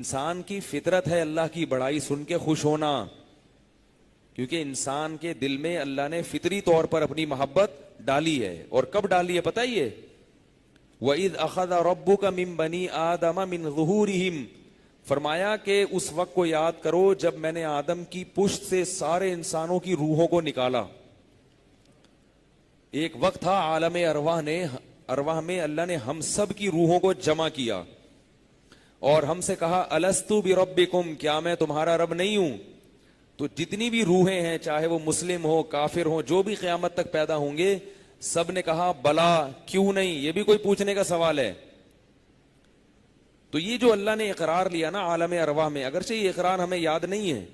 انسان کی فطرت ہے اللہ کی بڑائی سن کے خوش ہونا، کیونکہ انسان کے دل میں اللہ نے فطری طور پر اپنی محبت ڈالی ہے. اور کب ڈالی ہے پتہ ہی ہے؟ وَإِذْ أَخَذَ رَبُّكَ مِن بَنِي آدَمَ مِن ظُهُورِهِمْ، فرمایا کہ اس وقت کو یاد کرو جب میں نے آدم کی پشت سے سارے انسانوں کی روحوں کو نکالا. ایک وقت تھا عالم ارواح میں اللہ نے ہم سب کی روحوں کو جمع کیا اور ہم سے کہا الستو بربکم، کیا میں تمہارا رب نہیں ہوں؟ تو جتنی بھی روحیں ہیں، چاہے وہ مسلم ہو کافر ہو، جو بھی قیامت تک پیدا ہوں گے، سب نے کہا بلا، کیوں نہیں؟ یہ بھی کوئی پوچھنے کا سوال ہے. تو یہ جو اللہ نے اقرار لیا نا عالم ارواح میں، اگرچہ یہ اقرار ہمیں یاد نہیں ہے،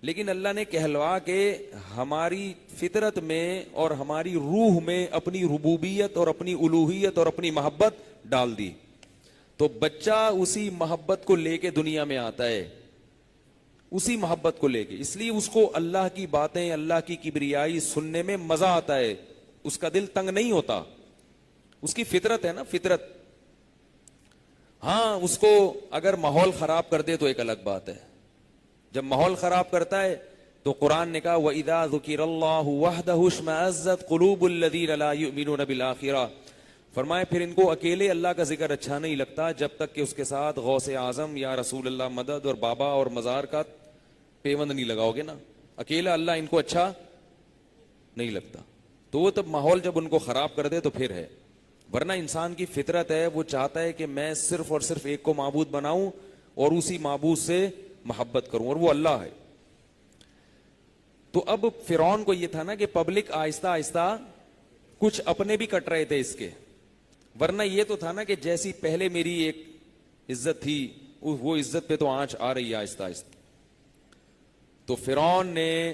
لیکن اللہ نے کہلوا کے ہماری فطرت میں اور ہماری روح میں اپنی ربوبیت اور اپنی الوہیت اور اپنی محبت ڈال دی. تو بچہ اسی محبت کو لے کے دنیا میں آتا ہے، اسی محبت کو لے کے، اس لیے اس کو اللہ کی باتیں، اللہ کی کبریائی سننے میں مزہ آتا ہے، اس کا دل تنگ نہیں ہوتا. اس کی فطرت ہے نا، فطرت. ہاں اس کو اگر ماحول خراب کر دے تو ایک الگ بات ہے. جب ماحول خراب کرتا ہے تو قرآن نے کہا وَإِذَا ذُكِرَ اللَّهُ وَحْدَهُ اشْمَأَزَّتْ قُلُوبُ الَّذِينَ لَا يُؤْمِنُونَ بِالْآخِرَةِ. فرمائے پھر ان کو اکیلے اللہ کا ذکر اچھا نہیں لگتا جب تک کہ اس کے ساتھ غوث اعظم یا رسول اللہ مدد اور بابا اور مزار کا پیوند نہیں لگاؤ گے نا. اکیلا اللہ ان کو اچھا نہیں لگتا. تو وہ تب ماحول جب ان کو خراب کر دے تو پھر ہے. ورنہ انسان کی فطرت ہے، وہ چاہتا ہے کہ میں صرف اور صرف ایک کو معبود بناؤں اور اسی معبود سے محبت کروں، اور وہ اللہ ہے. تو اب فرعون کو یہ تھا نا کہ پبلک آہستہ آہستہ کچھ اپنے بھی کٹ رہے تھے اس کے. ورنہ یہ تو تھا نا کہ جیسی پہلے میری ایک عزت تھی وہ عزت پہ تو آنچ آ رہی ہے آہستہ آہستہ. تو فرعون نے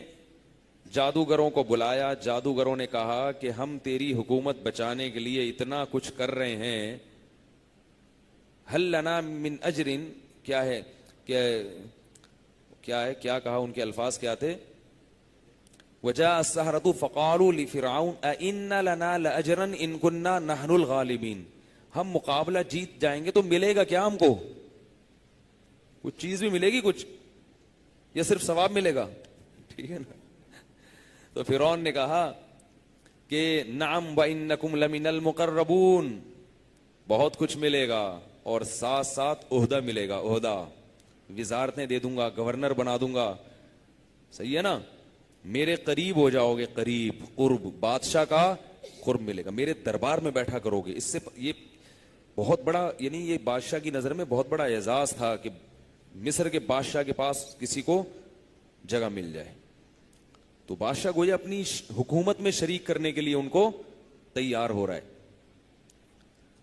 جادوگروں کو بلایا. جادوگروں نے کہا کہ ہم تیری حکومت بچانے کے لیے اتنا کچھ کر رہے ہیں، ہل لنا من اجر، کیا ہے کیا کہا؟ ان کے الفاظ کیا تھے؟ وجاء السحرة فقالوا لفرعون أئن لنا لأجرا إن كنا نحن الغالبين. ہم مقابلہ جیت جائیں گے تو ملے گا کیا ہم کو؟ کچھ چیز بھی ملے گی کچھ، یا صرف ثواب ملے گا؟ ٹھیک ہے نا. تو فرعون نے کہا کہ نعم وإنکم لمن المقربون، بہت کچھ ملے گا اور ساتھ ساتھ عہدہ ملے گا. عہدہ، وزارتیں دے دوں گا، گورنر بنا دوں گا. صحیح ہے نا؟ میرے قریب ہو جاؤ گے، قریب، قرب، بادشاہ کا قرب ملے گا، میرے دربار میں بیٹھا کرو گے. اس سے یہ بہت بڑا، یعنی یہ بادشاہ کی نظر میں بہت بڑا اعزاز تھا کہ مصر کے بادشاہ کے پاس کسی کو جگہ مل جائے. تو بادشاہ گویا اپنی حکومت میں شریک کرنے کے لیے ان کو تیار ہو رہا ہے.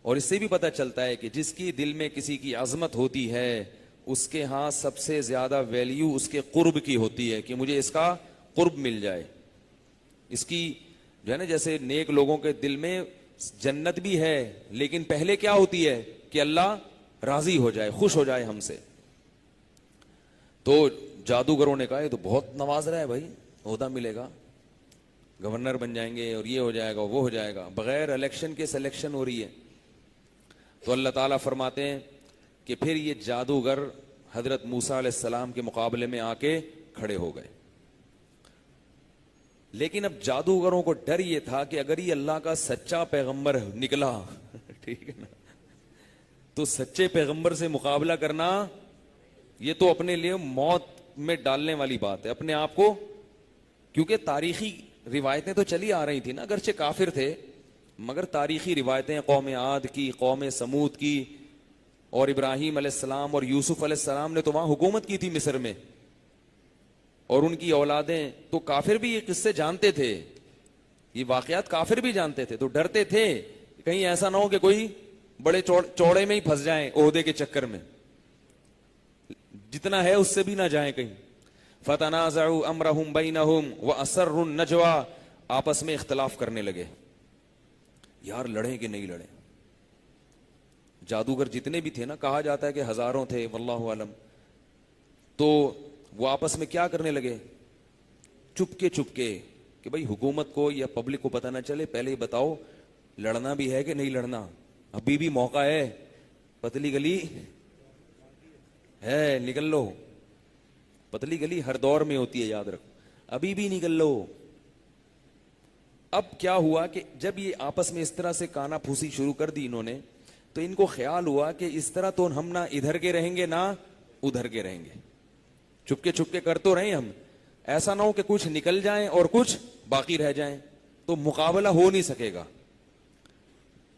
اور اس سے بھی پتہ چلتا ہے کہ جس کی دل میں کسی کی عظمت ہوتی ہے اس کے ہاں سب سے زیادہ ویلیو اس کے قرب کی ہوتی ہے، کہ مجھے اس کا قرب مل جائے. اس کی جو ہے نا، جیسے نیک لوگوں کے دل میں جنت بھی ہے، لیکن پہلے کیا ہوتی ہے کہ اللہ راضی ہو جائے، خوش ہو جائے ہم سے. تو جادوگروں نے کہا یہ تو بہت نواز رہا ہے بھائی، عہدہ ملے گا، گورنر بن جائیں گے اور یہ ہو جائے گا وہ ہو جائے گا. بغیر الیکشن کے سلیکشن ہو رہی ہے. تو اللہ تعالیٰ فرماتے ہیں کہ پھر یہ جادوگر حضرت موسیٰ علیہ السلام کے مقابلے میں آ کے کھڑے ہو گئے. لیکن اب جادوگروں کو ڈر یہ تھا کہ اگر یہ اللہ کا سچا پیغمبر نکلا ٹھیک ہے نا، تو سچے پیغمبر سے مقابلہ کرنا یہ تو اپنے لیے موت میں ڈالنے والی بات ہے اپنے آپ کو. کیونکہ تاریخی روایتیں تو چلی آ رہی تھی نا، اگرچہ کافر تھے مگر تاریخی روایتیں قوم عاد کی، قوم سمود کی، اور ابراہیم علیہ السلام اور یوسف علیہ السلام نے تو وہاں حکومت کی تھی مصر میں، اور ان کی اولادیں. تو کافر بھی یہ قصے جانتے تھے، یہ واقعات کافر بھی جانتے تھے. تو ڈرتے تھے کہیں ایسا نہ ہو کہ کوئی بڑے چوڑے میں ہی پھنس جائیں عہدے کے چکر میں، جتنا ہے اس سے بھی نہ جائیں کہیں. فتنازعوا امرهم بینہم واسروا النجوى، آپس میں اختلاف کرنے لگے، یار لڑیں کہ نہیں لڑیں. جادوگر جتنے بھی تھے نا، کہا جاتا ہے کہ ہزاروں تھے واللہ عالم. تو وہ آپس میں کیا کرنے لگے؟ چپکے کہ بھائی حکومت کو یا پبلک کو پتہ نہ چلے، پہلے ہی بتاؤ لڑنا بھی ہے کہ نہیں لڑنا، ابھی بھی موقع ہے، پتلی گلی ہے نکل لو. پتلی گلی ہر دور میں ہوتی ہے, یاد رکھو, ابھی بھی نکل لو. اب کیا ہوا کہ جب یہ آپس میں اس طرح سے کانا پھوسی شروع کر دی انہوں نے, تو ان کو خیال ہوا کہ اس طرح تو ہم نہ ادھر کے رہیں گے نہ ادھر کے رہیں گے. چپکے چپکے کر تو رہے ہم, ایسا نہ ہو کہ کچھ نکل جائیں اور کچھ باقی رہ جائیں, تو مقابلہ ہو نہیں سکے گا.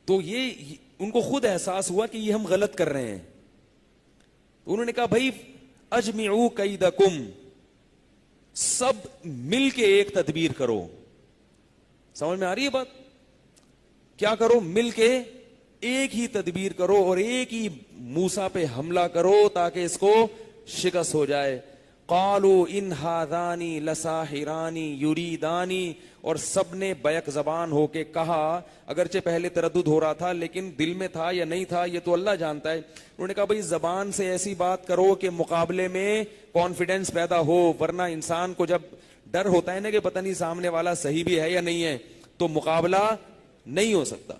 تو یہ ان کو خود احساس ہوا کہ یہ ہم غلط کر رہے ہیں. انہوں نے کہا بھائی اجمعوا کیدکم, سب مل کے ایک تدبیر کرو. سمجھ میں آ رہی ہے بات؟ کیا کرو؟ مل کے ایک ہی تدبیر کرو اور ایک ہی موسیٰ پہ حملہ کرو تاکہ اس کو شکست ہو جائے. قالوا ان هذان لساحران یریدان, اور سب نے بیک زبان ہو کے کہا, اگرچہ پہلے تردد ہو رہا تھا لیکن دل میں تھا یا نہیں تھا یہ تو اللہ جانتا ہے. انہوں نے کہا بھائی زبان سے ایسی بات کرو کہ مقابلے میں کانفیڈنس پیدا ہو, ورنہ انسان کو جب ڈر ہوتا ہے نا کہ پتہ نہیں سامنے والا صحیح بھی ہے یا نہیں ہے, تو مقابلہ نہیں ہو سکتا.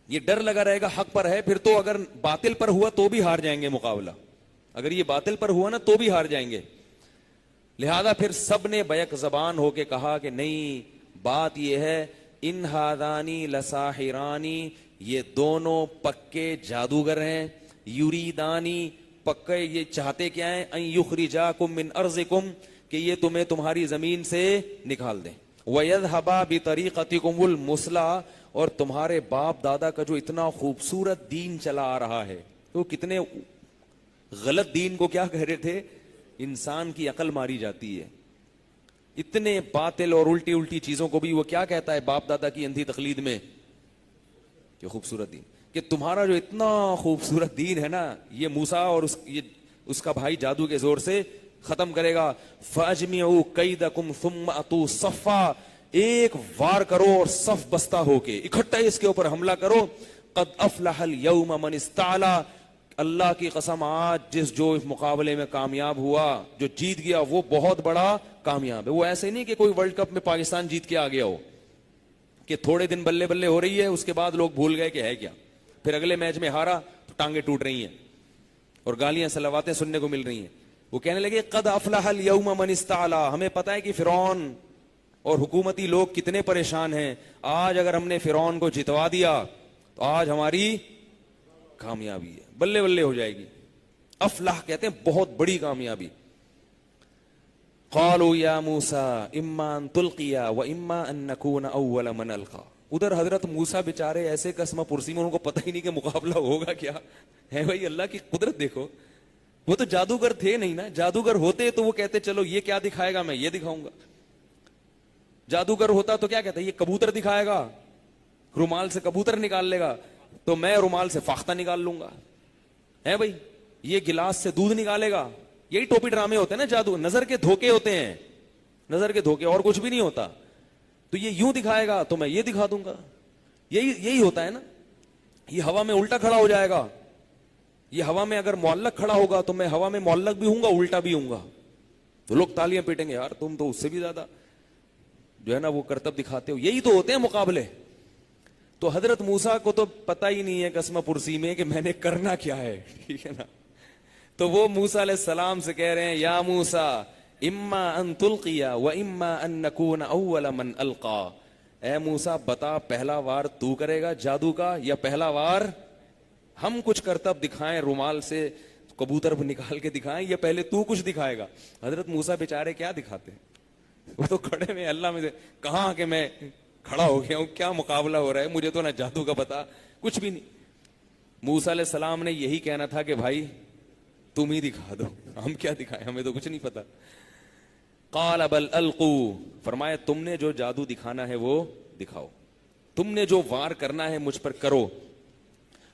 یہ ڈر لگا رہے گا حق پر ہے, پھر تو اگر باطل پر ہوا تو بھی ہار جائیں گے مقابلہ. اگر یہ باطل پر ہوا نا تو بھی ہار جائیں گے. لہذا پھر سب نے بیک زبان ہو کے کہا کہ نہیں, بات یہ ہے ان ہادانی لساحرانی, یہ دونوں پکے جادوگر ہیں. یریدانی, پکے یہ چاہتے کیا ہیں, ان یخرجاکم من ارضکم, کہ یہ تمہیں تمہاری زمین سے نکال دیں. وَيَذْهَبَا بِطَرِيقَتِكُمُ الْمُثْلَىٰ, اور تمہارے باپ دادا کا جو اتنا خوبصورت دین چلا آ رہا ہے, وہ کتنے غلط دین کو کیا کہہ رہے تھے, انسان کی عقل ماری جاتی ہے. اتنے باطل اور الٹی الٹی چیزوں کو بھی وہ کیا کہتا ہے باپ دادا کی اندھی تقلید میں, کہ خوبصورت دین, کہ تمہارا جو اتنا خوبصورت دین ہے نا, یہ موسیٰ اور اس کا بھائی جادو کے زور سے ختم کرے گا. فَأَجْمِعُوا كَيْدَكُمْ ثُمَّ أَتُوا صَفًّا, ایک وار کرو اور صف بستہ ہو کے اکٹھا اس کے اوپر حملہ کرو. قَدْ أَفْلَحَ الْيَوْمَ مَنِ اسْتَعْلَىٰ, اللہ کی قسم آج جو اس مقابلے میں کامیاب ہوا, جو جیت گیا, وہ بہت بڑا کامیاب ہے. وہ ایسے نہیں کہ کوئی ورلڈ کپ میں پاکستان جیت کے آ گیا ہو, کہ تھوڑے دن بلے بلے ہو رہی ہے, اس کے بعد لوگ بھول گئے کہ ہے کیا, پھر اگلے میچ میں ہارا تو ٹانگیں ٹوٹ رہی ہیں اور گالیاں صلواتیں سننے کو مل رہی ہیں. وہ کہنے لگے قد افلح اليوم من استعلا, ہمیں پتہ ہے کہ فرعون اور حکومتی لوگ کتنے پریشان ہیں, آج اگر ہم نے فرعون کو جتوا دیا تو آج ہماری کامیابی ہے, بلے بلے ہو جائے گی. افلاح کہتے ہیں بہت بڑی کامیابی. قالوا یا موسیٰ اما ان تلقیا و اما ان نکون اول من القا. ادھر حضرت موسیٰ بیچارے ایسے قسمہ پرسی میں, ان کو پتہ ہی نہیں کہ مقابلہ ہوگا کیا ہے. بھائی اللہ کی قدرت دیکھو, وہ تو جادوگر تھے نہیں نا. جادوگر ہوتے تو وہ کہتے چلو یہ کیا دکھائے گا, میں یہ دکھاؤں گا. جادوگر ہوتا تو کیا کہتا, یہ کبوتر دکھائے گا, رومال سے کبوتر نکال لے گا, تو میں رومال سے فاختہ نکال لوں گا. ہے بھائی, یہ گلاس سے دودھ نکالے گا. یہی ٹوپی ڈرامے ہوتے ہیں نا جادو, نظر کے دھوکے ہوتے ہیں, نظر کے دھوکے, اور کچھ بھی نہیں ہوتا. تو یہ یوں دکھائے گا تو میں یہ دکھا دوں گا. یہی ہوتا ہے نا. یہ ہوا میں الٹا کھڑا ہو جائے گا, یہ ہوا میں اگر معلق کھڑا ہوگا تو میں ہوا میں معلق بھی ہوں گا, الٹا بھی ہوں گا. تو لوگ تالیاں پیٹیں گے, یار تم تو اس سے بھی زیادہ جو ہے نا وہ کرتب دکھاتے ہو. یہی تو ہوتے ہیں مقابلے. تو حضرت موسیٰ کو تو پتہ ہی نہیں ہے قسمہ پرسی میں کہ میں نے کرنا کیا ہے, ٹھیک ہے نا. تو وہ موسیٰ علیہ السلام سے کہہ رہے ہیں یا موسیٰ اما ان تلقیا و اما ان نکون اول من القا. اے موسیٰ بتا, پہلا وار تو کرے گا جادو کا یا پہلا وار ہم کچھ کرتب دکھائیں, رومال سے کبوتر نکال کے دکھائیں, یا پہلے تو کچھ دکھائے گا. حضرت موسیٰ بیچارے کیا دکھاتے ہیں, وہ تو کھڑے میں اللہ میں سے کہاں کہ میں کھڑا ہو گیا ہوں, کیا مقابلہ ہو رہا ہے, مجھے تو نہ جادو کا پتا کچھ بھی نہیں. موسیٰ علیہ السلام نے یہی کہنا تھا کہ بھائی تم ہی دکھا دو, ہم کیا دکھائیں, ہمیں تو کچھ نہیں پتا. قال بل القوا, فرمایا تم نے جو جادو دکھانا ہے وہ دکھاؤ, تم نے جو وار کرنا ہے مجھ پر کرو.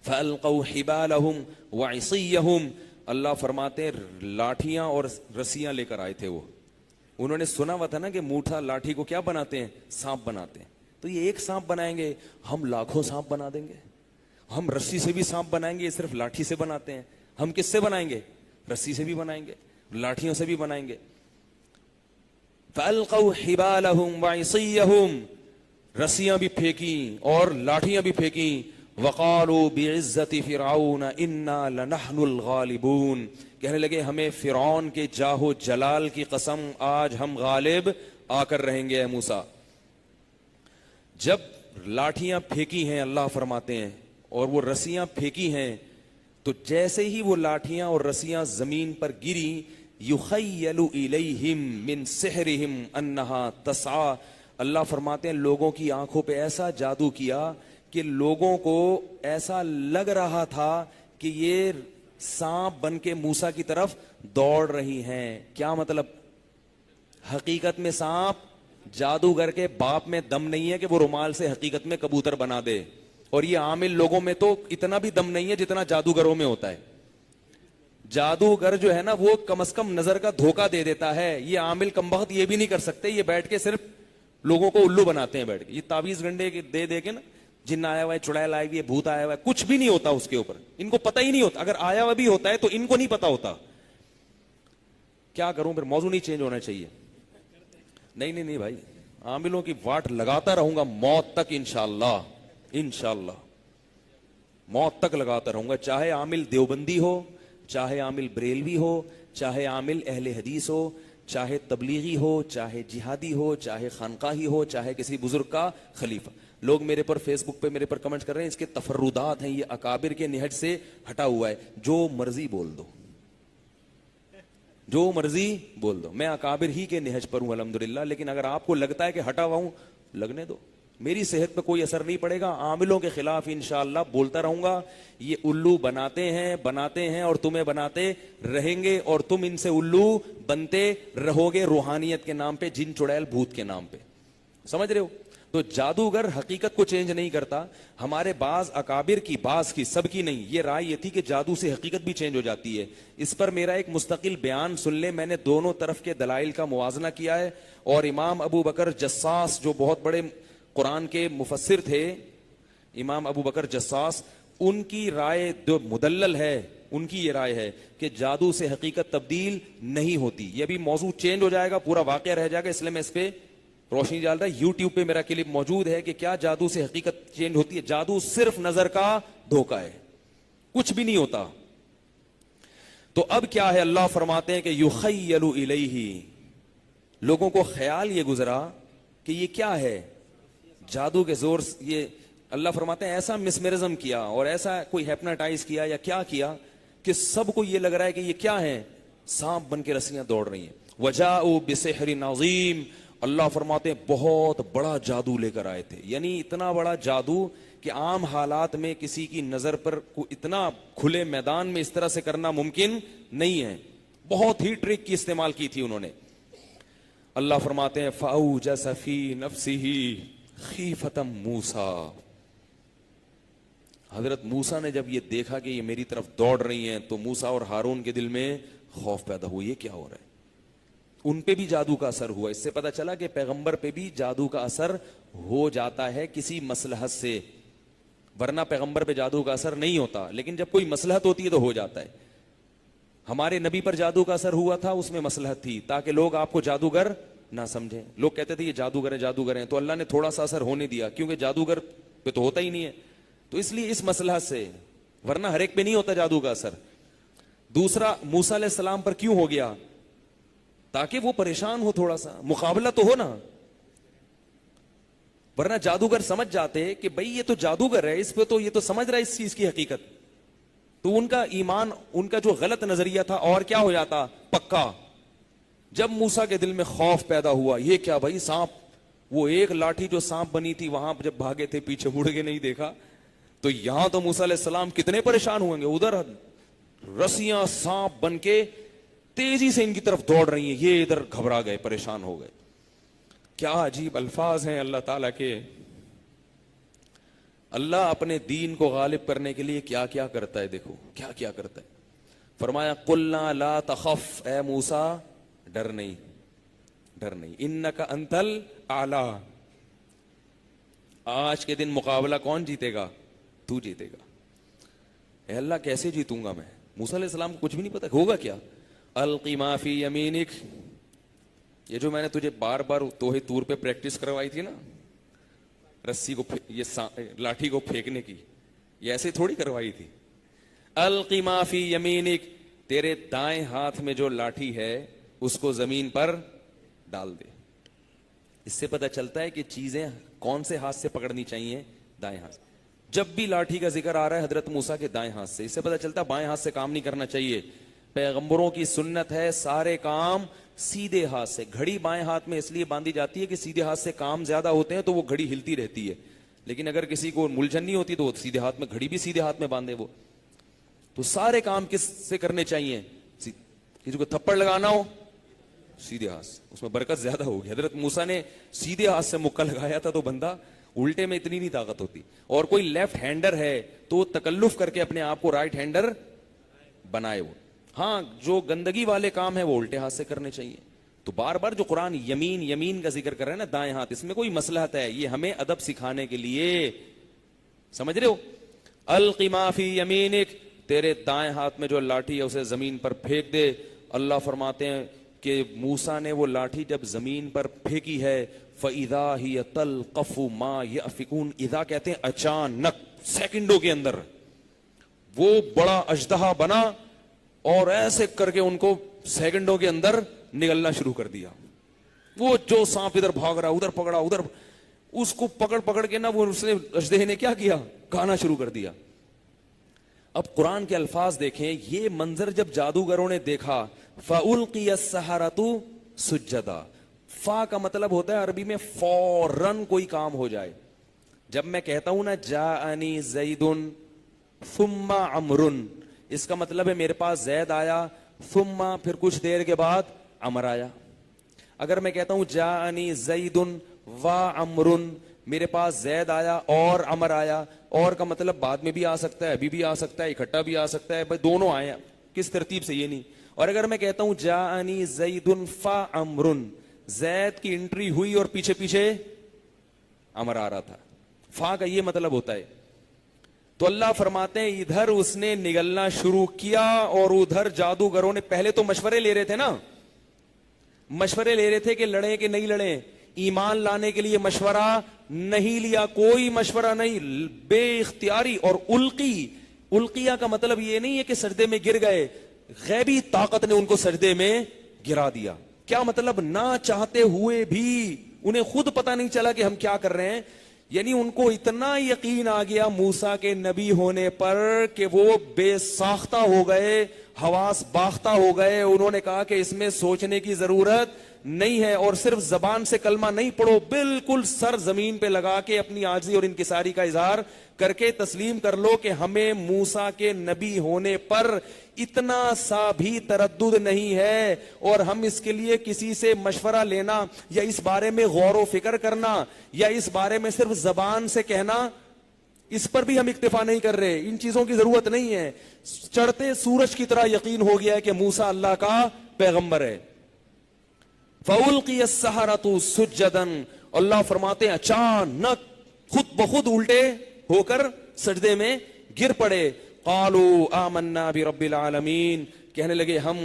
فالقوا حبالهم وعصيهم, اللہ فرماتے ہیں لاٹھیاں اور رسیاں لے کر آئے تھے وہ. انہوں نے سنا ہوا تھا نا کہ موٹھا لاٹھی کو کیا بناتے ہیں, سانپ بناتے ہیں. تو یہ ایک سانپ بنائیں گے, ہم لاکھوں سانپ بنا دیں گے. ہم رسی سے بھی سانپ بنائیں گے, یہ صرف لاٹھی سے بناتے ہیں. ہم کس سے بنائیں گے, رسی سے بھی بنائیں گے, لاٹھیوں سے بھی بنائیں گے. فالقوا حبالهم وعصيهم, رسیاں بھی پھینکی اور لاٹھیاں بھی پھینکی. وقالوا بعزت فرعون انا لنحن الغالبون، کہنے لگے ہمیں فرعون کے جاہ و جلال کی قسم آج ہم غالب آ کر رہیں گے اے موسیٰ۔ جب لاٹھیاں پھینکی ہیں اللہ فرماتے ہیں اور وہ رسیاں پھینکی ہیں تو جیسے ہی وہ لاٹھیاں اور رسیاں زمین پر گری، یخیل الیہم من سحرہم انہا تسعی، اللہ فرماتے ہیں لوگوں کی آنکھوں پہ ایسا جادو کیا کہ لوگوں کو ایسا لگ رہا تھا کہ یہ سانپ بن کے موسیٰ کی طرف دوڑ رہی ہیں۔ کیا مطلب؟ حقیقت میں سانپ جادوگر کے باپ میں دم نہیں ہے کہ وہ رومال سے حقیقت میں کبوتر بنا دے، اور یہ عامل لوگوں میں تو اتنا بھی دم نہیں ہے جتنا جادوگروں میں ہوتا ہے۔ جادوگر جو ہے نا وہ کم از کم نظر کا دھوکہ دے دیتا ہے، یہ عامل کمبخت یہ بھی نہیں کر سکتے، یہ بیٹھ کے صرف لوگوں کو الو بناتے ہیں بیٹھ کے، یہ تعویذ گنڈے دے دے کے نا، جن آیا ہوا ہے، چڑیل آئی ہوئی ہے، بھوت آیا ہوا ہے، کچھ بھی نہیں ہوتا اس کے اوپر، ان کو پتہ ہی نہیں ہوتا، اگر آیا ہوا بھی ہوتا ہے تو ان کو نہیں پتا ہوتا۔ کیا کروں پھر؟ موضوع نہیں چینج ہونا چاہیے؟ نہیں بھائی، عاملوں کی واٹ لگاتا رہوں گا موت تک انشاءاللہ، انشاءاللہ موت تک لگاتا رہوں گا، چاہے عامل دیوبندی ہو، چاہے عامل بریلوی ہو، چاہے عامل اہل حدیث ہو، چاہے تبلیغی ہو، چاہے جہادی ہو، چاہے خانقاہی ہو، چاہے کسی بزرگ کا خلیفہ۔ لوگ میرے پر فیس بک پہ میرے پر کمنٹ کر رہے ہیں اس کے تفردات ہیں، یہ اکابر کے نہج سے ہٹا ہوا ہے، جو مرضی بول دو، جو مرضی بول دو، میں اکابر ہی کے نہج پر ہوں الحمدللہ، لیکن اگر آپ کو لگتا ہے کہ ہٹا ہوا ہوں، لگنے دو، میری صحت پہ کوئی اثر نہیں پڑے گا، عاملوں کے خلاف انشاءاللہ بولتا رہوں گا۔ یہ الو بناتے ہیں اور تمہیں بناتے رہیں گے، اور تم ان سے الو بنتے رہو گے روحانیت کے نام پہ، جن چڑیل بھوت کے نام پہ، سمجھ رہے ہو؟ تو جادوگر حقیقت کو چینج نہیں کرتا۔ ہمارے بعض اکابر کی، بعض کی، سب کی نہیں، یہ رائے یہ تھی کہ جادو سے حقیقت بھی چینج ہو جاتی ہے۔ اس پر میرا ایک مستقل بیان سن لیں، میں نے دونوں طرف کے دلائل کا موازنہ کیا ہے، اور امام ابو بکر جساس جو بہت بڑے قرآن کے مفسر تھے، امام ابو بکر جساس، ان کی رائے جو مدلل ہے، ان کی یہ رائے ہے کہ جادو سے حقیقت تبدیل نہیں ہوتی۔ یہ بھی موضوع چینج ہو جائے گا، پورا واقعہ رہ جائے گا، اس لیے میں اس پہ روشنی ڈال رہا ہے۔ یوٹیوب پہ میرا کلپ موجود ہے کہ کیا جادو سے حقیقت چینج ہوتی ہے۔ جادو صرف نظر کا دھوکہ ہے، کچھ بھی نہیں ہوتا۔ تو اب کیا ہے؟ اللہ فرماتے ہیں کہ یخیل الیہ، لوگوں کو خیال یہ گزرا کہ یہ کیا ہے، جادو کے زور سے، یہ اللہ فرماتے ہیں ایسا مسمرزم کیا اور ایسا کوئی ہیپناٹائز کیا یا کیا کیا کہ سب کو یہ لگ رہا ہے کہ یہ کیا ہے، سانپ بن کے رسیاں دوڑ رہی ہیں۔ وجاؤ بسحر عظیم، اللہ فرماتے ہیں بہت بڑا جادو لے کر آئے تھے، یعنی اتنا بڑا جادو کہ عام حالات میں کسی کی نظر پر اتنا کھلے میدان میں اس طرح سے کرنا ممکن نہیں ہے، بہت ہی ٹرک کی استعمال کی تھی انہوں نے۔ اللہ فرماتے ہیں فَأَوْجَسَ فِي نَفْسِهِ خِيفَةً مُوسَىٰ، حضرت موسیٰ نے جب یہ دیکھا کہ یہ میری طرف دوڑ رہی ہیں تو موسیٰ اور ہارون کے دل میں خوف پیدا ہوا، یہ کیا ہو رہا ہے؟ ان پہ بھی جادو کا اثر ہوا۔ اس سے پتہ چلا کہ پیغمبر پہ بھی جادو کا اثر ہو جاتا ہے کسی مصلحت سے، ورنہ پیغمبر پہ جادو کا اثر نہیں ہوتا، لیکن جب کوئی مصلحت ہوتی ہے تو ہو جاتا ہے۔ ہمارے نبی پر جادو کا اثر ہوا تھا، اس میں مصلحت تھی تاکہ لوگ آپ کو جادوگر نہ سمجھیں۔ لوگ کہتے تھے یہ جادوگر ہیں، جادوگر ہیں، تو اللہ نے تھوڑا سا اثر ہونے دیا، کیونکہ جادوگر پہ تو ہوتا ہی نہیں ہے، تو اس لیے اس مصلحت سے، ورنہ ہر ایک پہ نہیں ہوتا جادو کا اثر۔ دوسرا، موسیٰ علیہ السلام پر کیوں ہو گیا؟ تاکہ وہ پریشان ہو، تھوڑا سا مقابلہ تو ہو نا، ورنہ جادوگر سمجھ جاتے کہ بھئی یہ تو جادوگر ہے، اس پہ تو یہ تو سمجھ رہا ہے اس چیز کی حقیقت، تو ان کا ایمان، ان کا جو غلط نظریہ تھا اور کیا ہو جاتا پکا۔ جب موسیٰ کے دل میں خوف پیدا ہوا، یہ کیا بھائی سانپ، وہ ایک لاٹھی جو سانپ بنی تھی وہاں جب بھاگے تھے پیچھے مڑ کے نہیں دیکھا، تو یہاں تو موسیٰ علیہ السلام کتنے پریشان ہوئیں گے، ادھر رسیاں سانپ بن کے تیزی سے ان کی طرف دوڑ رہی ہیں، یہ ادھر گھبرا گئے، پریشان ہو گئے۔ کیا عجیب الفاظ ہیں اللہ تعالیٰ کے۔ اللہ اپنے دین کو غالب کرنے کے لیے کیا کیا کرتا ہے، دیکھو کیا کیا کرتا ہے۔ فرمایا قلنا لا تخف، اے موسیٰ ڈر نہیں، ڈر نہیں، انک انت الاعلی، آج کے دن مقابلہ کون جیتے گا؟ تو جیتے گا۔ اے اللہ کیسے جیتوں گا میں؟ موسیٰ علیہ السلام کو کچھ بھی نہیں پتا ہوگا کیا۔ القی ما فی یمینک، یہ جو میں نے تجھے بار بار توحِ طور پہ پریکٹس کروائی تھی نا، رسی کو، یہ لاٹھی کو پھینکنے کی، یہ ایسے تھوڑی کروائی تھی. القی ما فی یمینک, تیرے دائیں ہاتھ میں جو لاٹھی ہے اس کو زمین پر ڈال دے. اس سے پتہ چلتا ہے کہ چیزیں کون سے ہاتھ سے پکڑنی چاہیے, دائیں ہاتھ. جب بھی لاٹھی کا ذکر آ رہا ہے حضرت موسیٰ کے دائیں ہاتھ سے, اس سے پتہ چلتا ہے بائیں ہاتھ سے کام نہیں کرنا چاہیے. پیغمبروں کی سنت ہے سارے کام سیدھے ہاتھ سے. گھڑی بائیں ہاتھ میں اس لیے باندھی جاتی ہے کہ سیدھے ہاتھ سے کام زیادہ ہوتے ہیں تو وہ گھڑی ہلتی رہتی ہے, لیکن اگر کسی کو ملجھن نہیں ہوتی تو وہ سیدھے ہاتھ میں, گھڑی بھی سیدھے ہاتھ میں باندھے وہ. تو سارے کام کس سے کرنے چاہیے؟ کسی کو تھپڑ لگانا ہو سیدھے ہاتھ سے, اس میں برکت زیادہ ہوگی. حضرت موسیٰ نے سیدھے ہاتھ سے مکہ لگایا تھا تو بندہ الٹے میں اتنی نہیں طاقت ہوتی. اور کوئی لیفٹ ہینڈر ہے تو وہ تکلف کر کے اپنے آپ کو رائٹ ہینڈر بنائے. وہ ہاں جو گندگی والے کام ہے وہ الٹے ہاتھ سے کرنے چاہیے. تو بار بار جو قرآن یمین یمین کا ذکر کر رہے ہیں نا, دائیں ہاتھ, اس میں کوئی مصلحت ہے, یہ ہمیں ادب سکھانے کے لیے, سمجھ رہے ہو. القی ما فی یمینک, تیرے دائیں ہاتھ میں جو لاٹھی ہے اسے زمین پر پھینک دے. اللہ فرماتے ہیں کہ موسیٰ نے وہ لاٹھی جب زمین پر پھینکی ہے, فَإِذَا هِيَ تَلْقَفُ مَا يَأْفِكُونَ, اذا کہتے ہیں اچانک, سیکنڈوں کے اندر وہ بڑا اژدہا بنا اور ایسے کر کے ان کو سیکنڈوں کے اندر نگلنا شروع کر دیا. وہ جو سانپ ادھر بھاگ رہا ادھر پکڑا, ادھر اس کو پکڑ کے نا وہ اس نے اژدہے نے کیا کیا, کھانا شروع کر دیا. اب قرآن کے الفاظ دیکھیں, یہ منظر جب جادوگروں نے دیکھا, فَأُلْقِيَ السَّحَرَةُ سُجَّدًا, فا کا مطلب ہوتا ہے عربی میں فوراً کوئی کام ہو جائے. جب میں کہتا ہوں نا جاءنی زیدن ثم عمرن, اس کا مطلب ہے میرے پاس زید آیا, ثم پھر کچھ دیر کے بعد عمر آیا. اگر میں کہتا ہوں جاءنی زیدن و عمرن, میرے پاس زید آیا اور عمر آیا, اور کا مطلب بعد میں بھی آ سکتا ہے, ابھی بھی آ سکتا ہے, اکٹھا بھی آ سکتا ہے, بھائی دونوں آئے, کس ترتیب سے یہ نہیں. اور اگر میں کہتا ہوں جاءنی زیدن فعمرن, زید کی انٹری ہوئی اور پیچھے پیچھے عمر آ رہا تھا, فا کا یہ مطلب ہوتا ہے. تو اللہ فرماتے ہیں ادھر اس نے نگلنا شروع کیا اور ادھر جادوگروں نے, پہلے تو مشورے لے رہے تھے نا, مشورے لے رہے تھے کہ لڑیں کہ نہیں لڑیں. ایمان لانے کے لیے مشورہ نہیں لیا, کوئی مشورہ نہیں, بے اختیاری. اور القیہ کا مطلب یہ نہیں ہے کہ سجدے میں گر گئے, غیبی طاقت نے ان کو سجدے میں گرا دیا. کیا مطلب, نہ چاہتے ہوئے بھی انہیں خود پتہ نہیں چلا کہ ہم کیا کر رہے ہیں. یعنی ان کو اتنا یقین آ گیا موسیٰ کے نبی ہونے پر کہ وہ بے ساختہ ہو گئے, حواس باختہ ہو گئے. انہوں نے کہا کہ اس میں سوچنے کی ضرورت نہیں ہے, اور صرف زبان سے کلمہ نہیں پڑھو, بالکل سر زمین پہ لگا کے اپنی عاجزی اور انکساری کا اظہار کر کے تسلیم کر لو کہ ہمیں موسیٰ کے نبی ہونے پر اتنا سا بھی تردد نہیں ہے, اور ہم اس کے لیے کسی سے مشورہ لینا یا اس بارے میں غور و فکر کرنا یا اس بارے میں صرف زبان سے کہنا, اس پر بھی ہم اکتفا نہیں کر رہے. ان چیزوں کی ضرورت نہیں ہے. چڑھتے سورج کی طرح یقین ہو گیا ہے کہ موسیٰ اللہ کا پیغمبر ہے. فَأُلْقِيَ السَّحَرَةُ سُجَّدًا, اللہ فرماتے ہیں اچانک خود بخود الٹے ہو کر سجدے میں گر پڑے. قالوا آمنا برب العالمین, کہنے لگے ہم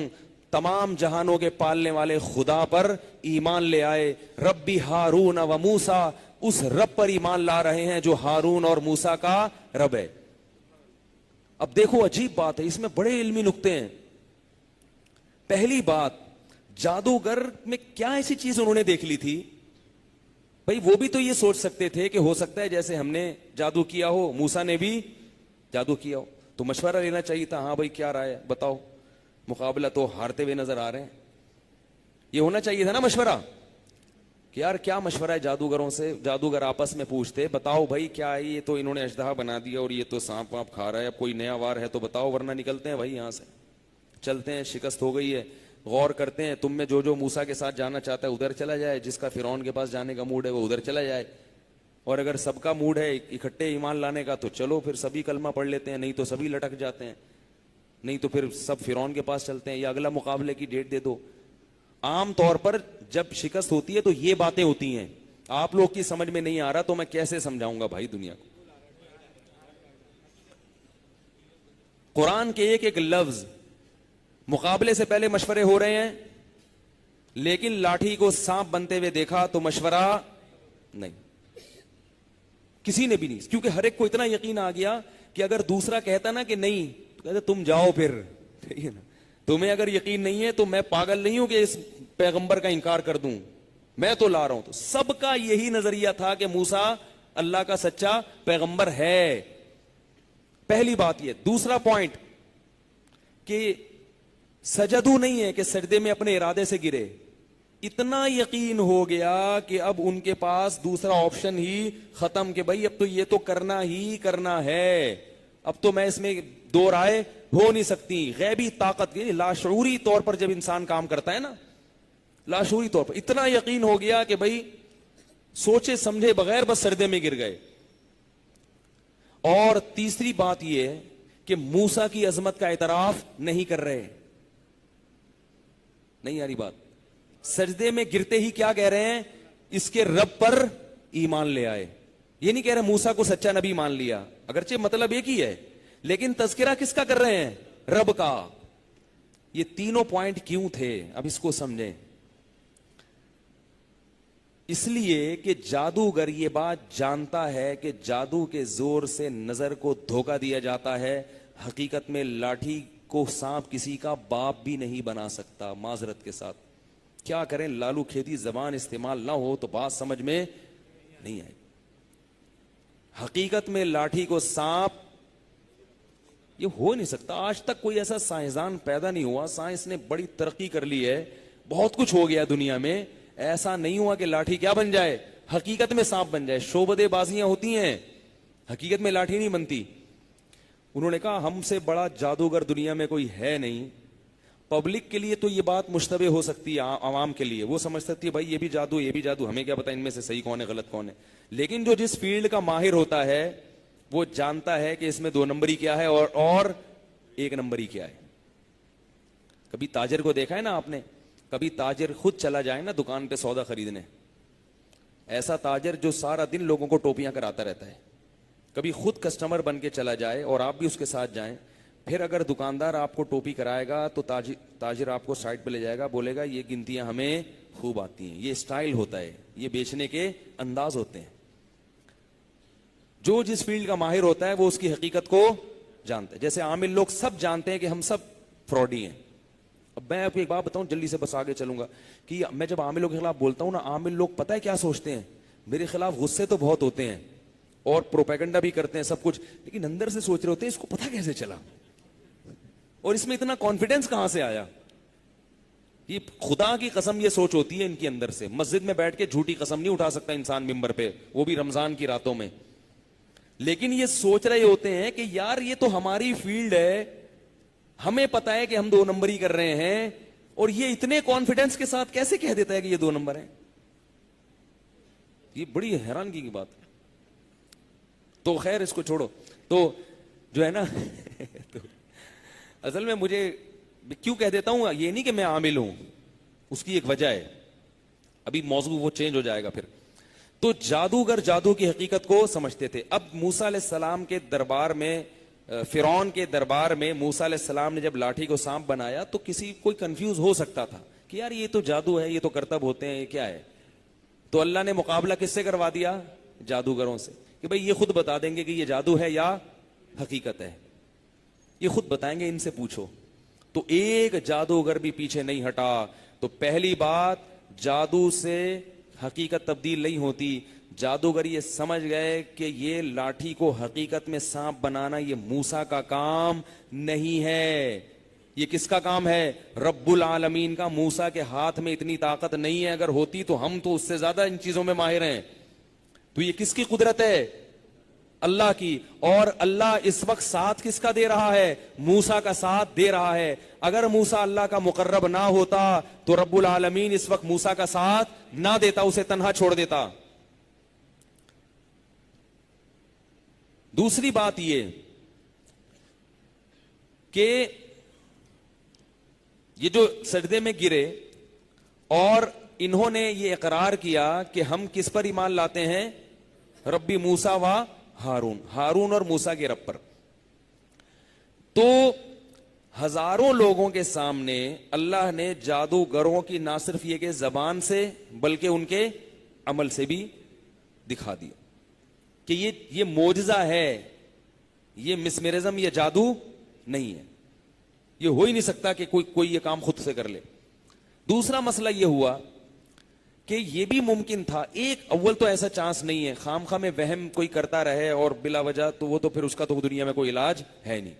تمام جہانوں کے پالنے والے خدا پر ایمان لے آئے. ربی ہارون و موسیٰ, اس رب پر ایمان لا رہے ہیں جو ہارون اور موسیٰ کا رب ہے. اب دیکھو عجیب بات ہے, اس میں بڑے علمی نقطے ہیں. پہلی بات, جادوگر میں کیا ایسی چیز انہوں نے دیکھ لی تھی؟ بھئی وہ بھی تو یہ سوچ سکتے تھے کہ ہو سکتا ہے جیسے ہم نے جادو کیا ہو موسیٰ نے بھی جادو کیا ہو, تو مشورہ لینا چاہیے تھا. ہاں بھئی کیا رائے ہے بتاؤ, مقابلہ تو ہارتے ہوئے نظر آ رہے ہیں. یہ ہونا چاہیے تھا نا مشورہ, کہ یار کیا مشورہ ہے جادوگروں سے. جادوگر آپس میں پوچھتے بتاؤ بھائی کیا ہے, یہ تو انہوں نے اژدہا بنا دیا اور یہ تو سانپ وانپ کھا رہا ہے, اب کوئی نیا وار ہے تو بتاؤ, ورنہ نکلتے ہیں بھائی یہاں سے, چلتے ہیں, شکست ہو گئی ہے. غور کرتے ہیں, تم میں جو موسیٰ کے ساتھ جانا چاہتا ہے ادھر چلا جائے, جس کا فرعون کے پاس جانے کا موڈ ہے وہ ادھر چلا جائے, اور اگر سب کا موڈ ہے اکٹھے ایمان لانے کا تو چلو پھر سبھی کلمہ پڑھ لیتے ہیں, نہیں تو سبھی لٹک جاتے ہیں, نہیں تو پھر سب فرعون کے پاس چلتے ہیں, یا اگلا مقابلے کی ڈیٹ دے دو. عام طور پر جب شکست ہوتی ہے تو یہ باتیں ہوتی ہیں. آپ لوگ کی سمجھ میں نہیں آ رہا تو میں کیسے سمجھاؤں گا بھائی دنیا کو. قرآن کے ایک ایک لفظ, مقابلے سے پہلے مشورے ہو رہے ہیں, لیکن لاٹھی کو سانپ بنتے ہوئے دیکھا تو مشورہ نہیں, کسی نے بھی نہیں, کیونکہ ہر ایک کو اتنا یقین آ گیا کہ اگر دوسرا کہتا نا کہ نہیں تو کہتے تم جاؤ پھر, ٹھیک ہے نا, تمہیں اگر یقین نہیں ہے تو میں پاگل نہیں ہوں کہ اس پیغمبر کا انکار کر دوں, میں تو لا رہا ہوں. تو سب کا یہی نظریہ تھا کہ موسیٰ اللہ کا سچا پیغمبر ہے. پہلی بات یہ. دوسرا پوائنٹ کہ سجدو نہیں ہے کہ سجدے میں اپنے ارادے سے گرے, اتنا یقین ہو گیا کہ اب ان کے پاس دوسرا آپشن ہی ختم کہ بھائی اب تو یہ تو کرنا ہی کرنا ہے, اب تو میں اس میں دو رائے ہو نہیں سکتی. غیبی طاقت, لاشعوری طور پر جب انسان کام کرتا ہے نا, لاشعوری طور پر اتنا یقین ہو گیا کہ بھائی سوچے سمجھے بغیر بس سجدے میں گر گئے. اور تیسری بات یہ ہے کہ موسیٰ کی عظمت کا اعتراف نہیں کر رہے. نہیں آ رہی بات؟ سجدے میں گرتے ہی کیا کہہ رہے ہیں؟ اس کے رب پر ایمان لے آئے. یہ نہیں کہہ رہے موسیٰ کو سچا نبی مان لیا, اگرچہ مطلب ایک ہی ہے, لیکن تذکرہ کس کا کر رہے ہیں؟ رب کا. یہ تینوں پوائنٹ کیوں تھے اب اس کو سمجھیں. اس لیے کہ جادوگر یہ بات جانتا ہے کہ جادو کے زور سے نظر کو دھوکہ دیا جاتا ہے. حقیقت میں لاٹھی کو سانپ کسی کا باپ بھی نہیں بنا سکتا. معذرت کے ساتھ کیا کریں, لالو کھیتی زبان استعمال نہ ہو تو بات سمجھ میں نہیں آئے. حقیقت میں لاٹھی کو سانپ یہ ہو نہیں سکتا. آج تک کوئی ایسا سائنسدان پیدا نہیں ہوا, سائنس نے بڑی ترقی کر لی ہے, بہت کچھ ہو گیا دنیا میں, ایسا نہیں ہوا کہ لاٹھی کیا بن جائے, حقیقت میں سانپ بن جائے. شعبدے بازیاں ہوتی ہیں, حقیقت میں لاٹھی نہیں بنتی. انہوں نے کہا ہم سے بڑا جادوگر دنیا میں کوئی ہے نہیں. پبلک کے لیے تو یہ بات مشتبہ ہو سکتی ہے, عوام کے لیے وہ سمجھ سکتی ہے بھائی یہ بھی جادو یہ بھی جادو, ہمیں کیا پتا ان میں سے صحیح کون ہے غلط کون ہے. لیکن جو جس فیلڈ کا ماہر ہوتا ہے وہ جانتا ہے کہ اس میں 2 نمبری کیا ہے اور 1 نمبری کیا ہے. کبھی تاجر کو دیکھا ہے نا آپ نے, کبھی تاجر خود چلا جائے نا دکان پہ سودا خریدنے, ایسا تاجر جو سارا دن لوگوں کو ٹوپیاں کراتا رہتا ہے, کبھی خود کسٹمر بن کے چلا جائے اور آپ بھی اس کے ساتھ جائیں, پھر اگر دکاندار آپ کو ٹوپی کرائے گا تو تاجر آپ کو سائڈ پہ لے جائے گا, بولے گا یہ گنتیاں ہمیں خوب آتی ہیں, یہ اسٹائل ہوتا ہے, یہ بیچنے کے انداز ہوتے ہیں. جو جس فیلڈ کا ماہر ہوتا ہے وہ اس کی حقیقت کو جانتا ہے. جیسے عامل لوگ سب جانتے ہیں کہ ہم سب فراڈی ہیں. اب میں آپ کو ایک بات بتاؤں, جلدی سے بس آگے چلوں گا, کہ میں جب عاملوں کے خلاف بولتا ہوں نا, عامل لوگ پتہ ہے کیا سوچتے ہیں, میرے خلاف غصے تو بہت ہوتے ہیں اور پروپیگنڈا بھی کرتے ہیں سب کچھ, لیکن اندر سے سوچ رہے ہوتے ہیں اس کو پتہ کیسے چلا اور اس میں اتنا کانفیڈنس کہاں سے آیا. یہ خدا کی قسم یہ سوچ ہوتی ہے ان کے اندر سے. مسجد میں بیٹھ کے جھوٹی قسم نہیں اٹھا سکتا انسان ممبر پہ, وہ بھی رمضان کی راتوں میں, لیکن یہ سوچ رہے ہوتے ہیں کہ یار یہ تو ہماری فیلڈ ہے, ہمیں پتا ہے کہ ہم 2 نمبری کر رہے ہیں, اور یہ اتنے کانفیڈنس کے ساتھ کیسے کہہ دیتا ہے کہ یہ 2 نمبر ہیں. یہ بڑی حیرانگی کی بات ہے. تو خیر اس کو چھوڑو. تو جو ہے نا تو اصل میں مجھے کیوں کہہ دیتا ہوں, یہ نہیں کہ میں عامل ہوں, اس کی ایک وجہ ہے, ابھی موضوع وہ چینج ہو جائے گا پھر. تو جادوگر جادو کی حقیقت کو سمجھتے تھے. اب موسیٰ علیہ السلام کے دربار میں, فرعون کے دربار میں موسیٰ علیہ السلام نے جب لاٹھی کو سانپ بنایا تو کوئی کنفیوز ہو سکتا تھا کہ یار یہ تو جادو ہے, یہ تو کرتب ہوتے ہیں, یہ کیا ہے. تو اللہ نے مقابلہ کس سے کروا دیا؟ جادوگروں سے, کہ بھئی یہ خود بتا دیں گے کہ یہ جادو ہے یا حقیقت ہے, یہ خود بتائیں گے, ان سے پوچھو. تو ایک جادوگر بھی پیچھے نہیں ہٹا. تو پہلی بات, جادو سے حقیقت تبدیل نہیں ہوتی. جادوگر یہ سمجھ گئے کہ یہ لاٹھی کو حقیقت میں سانپ بنانا یہ موسیٰ کا کام نہیں ہے. یہ کس کا کام ہے؟ رب العالمین کا. موسیٰ کے ہاتھ میں اتنی طاقت نہیں ہے, اگر ہوتی تو ہم تو اس سے زیادہ ان چیزوں میں ماہر ہیں. تو یہ کس کی قدرت ہے؟ اللہ کی. اور اللہ اس وقت ساتھ کس کا دے رہا ہے؟ موسیٰ کا ساتھ دے رہا ہے. اگر موسیٰ اللہ کا مقرب نہ ہوتا تو رب العالمین اس وقت موسیٰ کا ساتھ نہ دیتا, اسے تنہا چھوڑ دیتا. دوسری بات یہ کہ یہ جو سجدے میں گرے اور انہوں نے یہ اقرار کیا کہ ہم کس پر ایمان لاتے ہیں؟ ربی موسیٰ و ہارون, ہارون اور موسیٰ کے رب پر. تو ہزاروں لوگوں کے سامنے اللہ نے جادوگروں کی نہ صرف یہ کہ زبان سے بلکہ ان کے عمل سے بھی دکھا دیا کہ یہ معجزہ ہے. یہ مسمرزم، یہ جادو نہیں ہے، یہ ہو ہی نہیں سکتا کہ کوئی یہ کام خود سے کر لے۔ دوسرا مسئلہ یہ ہوا کہ یہ بھی ممکن تھا، ایک اول تو ایسا چانس نہیں ہے، خام خواہ میں وہم کوئی کرتا رہے اور بلا وجہ، تو وہ تو پھر اس کا تو دنیا میں کوئی علاج ہے نہیں۔